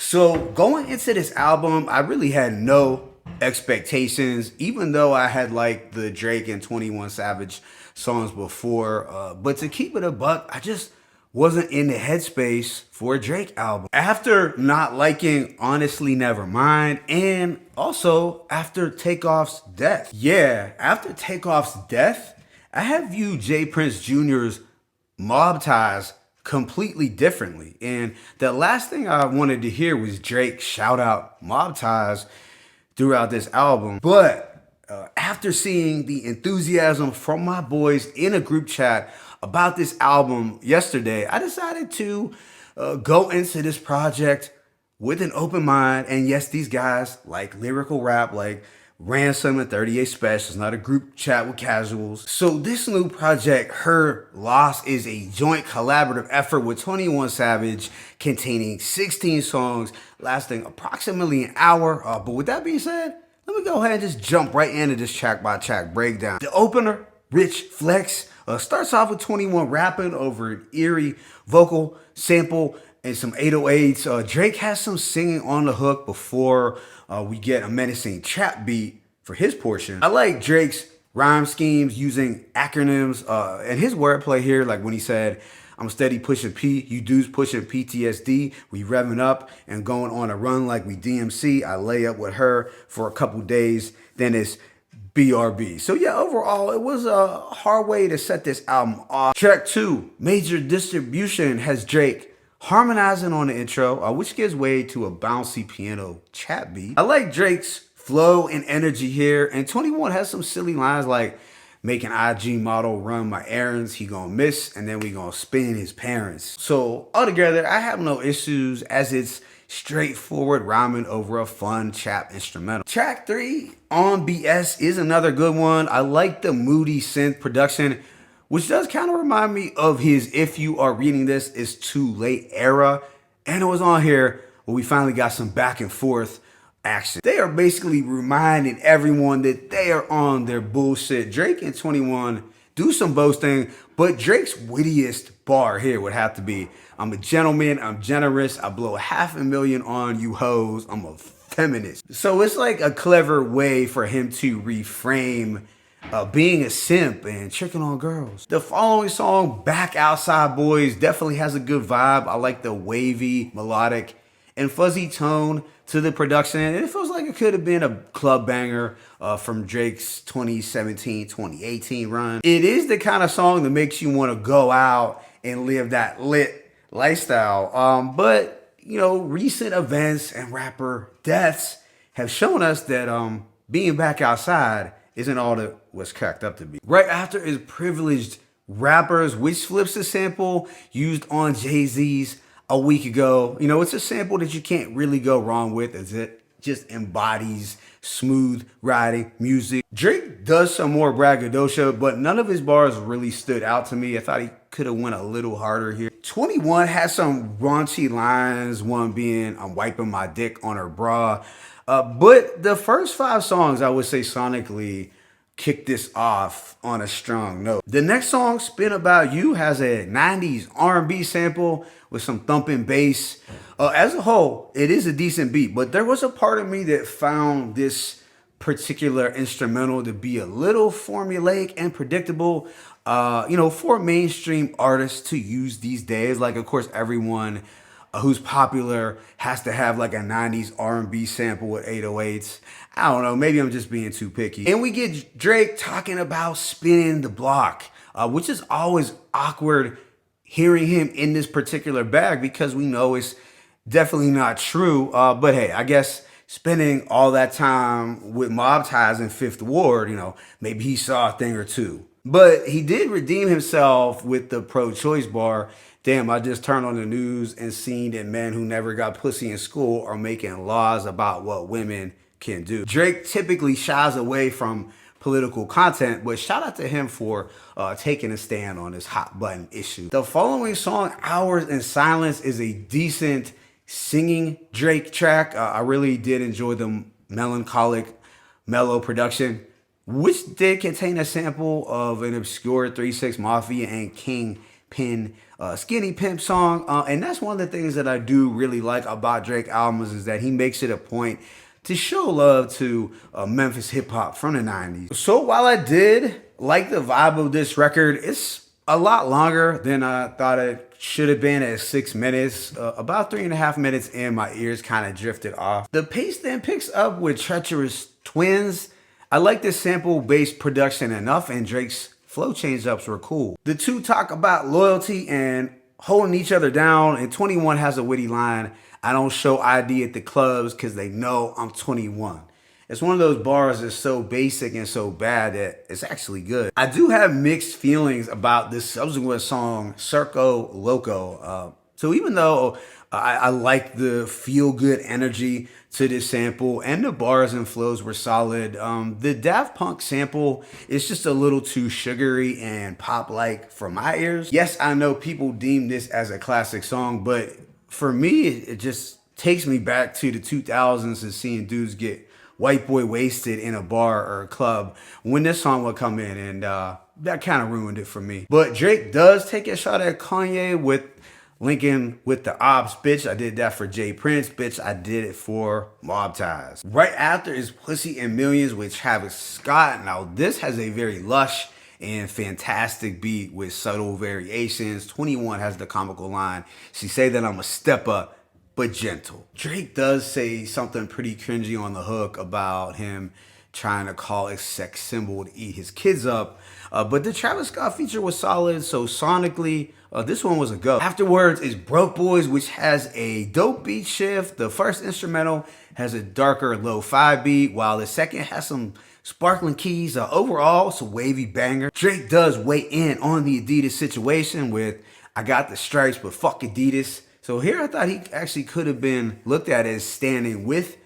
So going into this album, I really had no expectations, even though I had like the Drake and 21 Savage songs before. But to keep it a buck, I just wasn't in the headspace for a Drake album. After not liking Honestly Nevermind and also after Takeoff's death. Yeah, after Takeoff's death, I have viewed Jay Prince Jr.'s Mob Ties completely differently. And the last thing I wanted to hear was Drake shout out Mob Ties throughout this album. But after seeing the enthusiasm from my boys in a group chat about this album yesterday, I decided to go into this project with an open mind. And yes, these guys like lyrical rap, like Ransom and 38 Special. It's not a group chat with casuals. So this new project, Her Loss, is a joint collaborative effort with 21 Savage, containing 16 songs, lasting approximately an hour. But with that being said, let me go ahead and just jump right into this track by track breakdown. The opener, Rich Flex, starts off with 21 rapping over an eerie vocal sample and some 808s. Drake has some singing on the hook before we get a menacing trap beat for his portion. I like Drake's rhyme schemes using acronyms and his wordplay here, like when he said, I'm steady pushing P, you dudes pushing PTSD, we revving up and going on a run like we DMC. I lay up with her for a couple days, then it's BRB. So yeah, overall, it was a hard way to set this album off. Track 2, Major Distribution, has Drake harmonizing on the intro, which gives way to a bouncy piano chat beat. I like Drake's flow and energy here, and 21 has some silly lines like, make an IG model run my errands, he gonna miss, and then we gonna spin his parents. So altogether, I have no issues as it's straightforward rhyming over a fun chap instrumental. Track 3, On BS, is another good one. I like the moody synth production, which does kind of remind me of his If You Are Reading This It's Too Late era. And it was on here where we finally got some back and forth action. They are basically reminding everyone that they are on their bullshit. Drake and 21 do some boasting, but Drake's wittiest bar here would have to be, I'm a gentleman, I'm generous, I blow $500,000 on you hoes, I'm a feminist. So it's like a clever way for him to reframe being a simp and tricking on girls. The following song, Back Outside Boys, definitely has a good vibe. I like the wavy, melodic, and fuzzy tone to the production, and it feels like it could have been a club banger from Drake's 2017-2018 run. It is the kind of song that makes you want to go out and live that lit lifestyle. But you know, recent events and rapper deaths have shown us that being back outside isn't all that was cracked up to be. Right after is Privileged Rappers, which flips a sample used on Jay-Z's a week ago. You know, it's a sample that you can't really go wrong with, as it just embodies smooth riding music. Drake does some more braggadocio, but none of his bars really stood out to me. I thought he could have went a little harder here. 21 has some raunchy lines, one being, I'm wiping my dick on her bra. But the first 5 songs, I would say sonically, kick this off on a strong note. The next song, Spin About You, has a 90s R&B sample with some thumping bass. As a whole, it is a decent beat, but there was a part of me that found this particular instrumental to be a little formulaic and predictable, you know, for mainstream artists to use these days. Like, of course, everyone who's popular has to have like a 90s R&B sample with 808s. I don't know, maybe I'm just being too picky. And we get Drake talking about spinning the block, which is always awkward hearing him in this particular bag because we know it's definitely not true. But hey, I guess spending all that time with Mob Ties in Fifth Ward, you know, maybe he saw a thing or two. But he did redeem himself with the pro-choice bar. Damn, I just turned on the news and seen that men who never got pussy in school are making laws about what women can do. Drake typically shies away from political content, but shout out to him for taking a stand on this hot button issue. The following song, Hours in Silence, is a decent singing Drake track. I really did enjoy the melancholic, mellow production, which did contain a sample of an obscure 3 6 Mafia and King Pen Skinny Pimp song. And that's one of the things that I do really like about Drake albums is that he makes it a point to show love to Memphis hip hop from the 90s. So while I did like the vibe of this record, it's a lot longer than I thought it should have been at 6 minutes. About 3.5 minutes in, my ears kind of drifted off. The pace then picks up with Treacherous Twins. I like this sample-based production enough, and Drake's flow change-ups were cool. The two talk about loyalty and holding each other down, and 21 has a witty line, "I don't show ID at the clubs because they know I'm 21." It's one of those bars that's so basic and so bad that it's actually good. I do have mixed feelings about this subsequent song, Circo Loco. So even though I like the feel-good energy to this sample and the bars and flows were solid, the Daft Punk sample is just a little too sugary and pop-like for my ears. Yes, I know people deem this as a classic song, but for me, it just takes me back to the 2000s and seeing dudes get white boy wasted in a bar or a club when this song would come in, and that kind of ruined it for me. But Drake does take a shot at Kanye with linking with the Ops, "Bitch, I did that for Jay Prince. Bitch, I did it for Mob Ties." Right after is Pussy and Millions with Travis Scott. Now this has a very lush and fantastic beat with subtle variations. 21 has the comical line, "She say that I'm a step up, but gentle." Drake does say something pretty cringy on the hook about him trying to call a sex symbol to eat his kids up. But the Travis Scott feature was solid, so sonically, this one was a go. Afterwards is Broke Boys, which has a dope beat shift. The first instrumental has a darker lo-fi beat, while the second has some sparkling keys. Overall, it's a wavy banger. Drake does weigh in on the Adidas situation with, "I got the stripes, but fuck Adidas." So here I thought he actually could have been looked at as standing with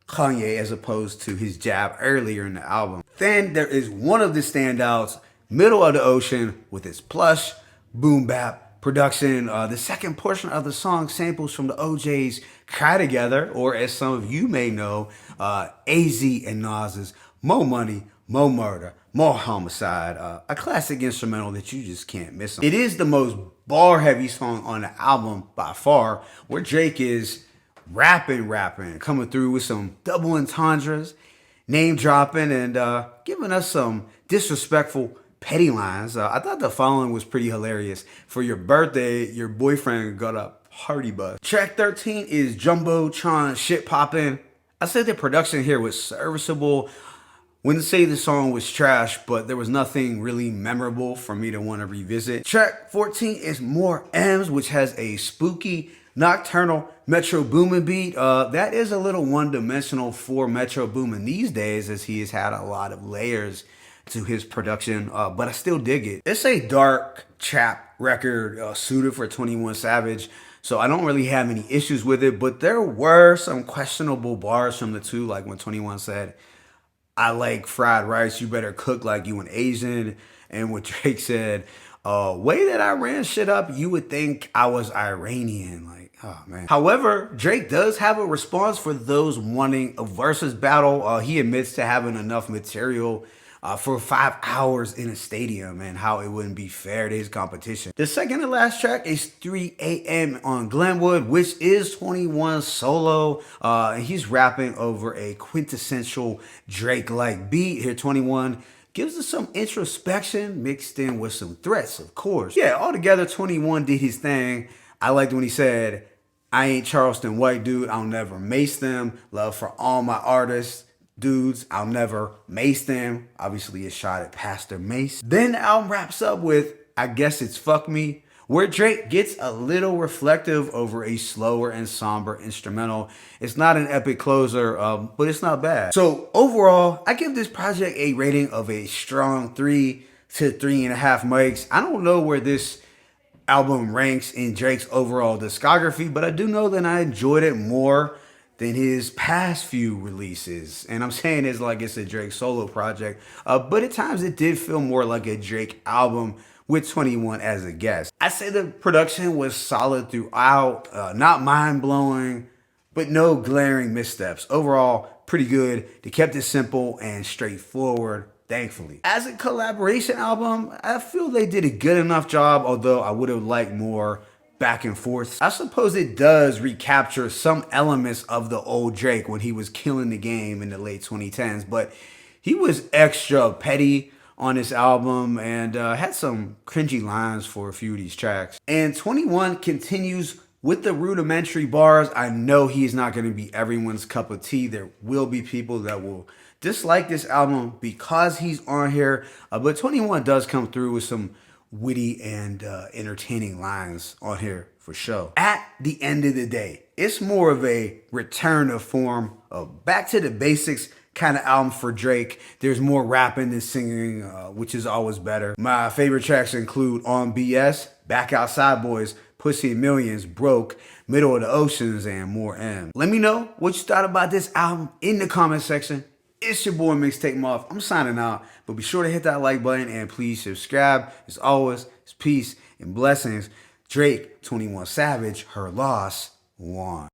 Kanye as opposed to his jab earlier in the album. Then there is one of the standouts, Middle of the Ocean, with its plush boom bap production. The second portion of the song samples from the OJ's Cry Together, or as some of you may know, AZ and Nas's Mo Money, Mo Murder, More Homicide, a classic instrumental that you just can't miss. It is the most bar-heavy song on the album by far, where Drake is rapping, coming through with some double entendres, name dropping, and giving us some disrespectful, petty lines. I thought the following was pretty hilarious. "For your birthday, your boyfriend got a party bus." Track 13 is Jumbotron Shit Poppin'. I said the production here was serviceable. Wouldn't say the song was trash, but there was nothing really memorable for me to want to revisit. Track 14 is More M's, which has a spooky, nocturnal Metro Boomin beat. That is a little one-dimensional for Metro Boomin these days, as he has had a lot of layers to his production, but I still dig it. It's a dark trap record suited for 21 Savage, so I don't really have any issues with it, but there were some questionable bars from the two, like when 21 said, "I like fried rice, you better cook like you an Asian." And when Drake said, "Way that I ran shit up, you would think I was Iranian." Like, oh man. However, Drake does have a response for those wanting a versus battle. He admits to having enough material for 5 hours in a stadium and how it wouldn't be fair to his competition. The second and last track is 3 a.m. on Glenwood, which is 21's solo. And he's rapping over a quintessential Drake-like beat. Here 21 gives us some introspection mixed in with some threats, of course. Yeah, altogether 21 did his thing. I liked when he said, "I ain't Charleston white dude, I'll never mace them. Love for all my artists. Dudes, I'll never mace them." Obviously a shot at Pastor Mace. Then the album wraps up with "I Guess It's Fuck Me," where Drake gets a little reflective over a slower and somber instrumental. It's not an epic closer, but it's not bad. So overall, I give this project a rating of a strong 3 to 3.5 mics. I don't know where this album ranks in Drake's overall discography, but I do know that I enjoyed it more than his past few releases. And I'm saying it's like it's a Drake solo project, but at times it did feel more like a Drake album with 21 as a guest. I say the production was solid throughout, not mind-blowing, but no glaring missteps. Overall, pretty good. They kept it simple and straightforward. thankfully. As a collaboration album, I feel they did a good enough job, although I would have liked more back and forth. I suppose it does recapture some elements of the old Drake when he was killing the game in the late 2010s, but he was extra petty on this album and had some cringy lines for a few of these tracks. And 21 continues with the rudimentary bars. I know he's not going to be everyone's cup of tea. There will be people that will dislike this album because he's on here, but 21 does come through with some witty and entertaining lines on here for sure. At the end of the day, it's more of a return of form, of back to the basics kind of album for Drake. There's more rapping than singing, which is always better. My favorite tracks include On BS, Back Outside Boys, Pussy and Millions, Broke, Middle of the Oceans, and more M. Let me know what you thought about this album in the comment section. It's your boy Mixtape Moth. I'm signing out, but be sure to hit that like button and please subscribe. As always, it's peace and blessings. Drake, 21 Savage, Her Loss, 1.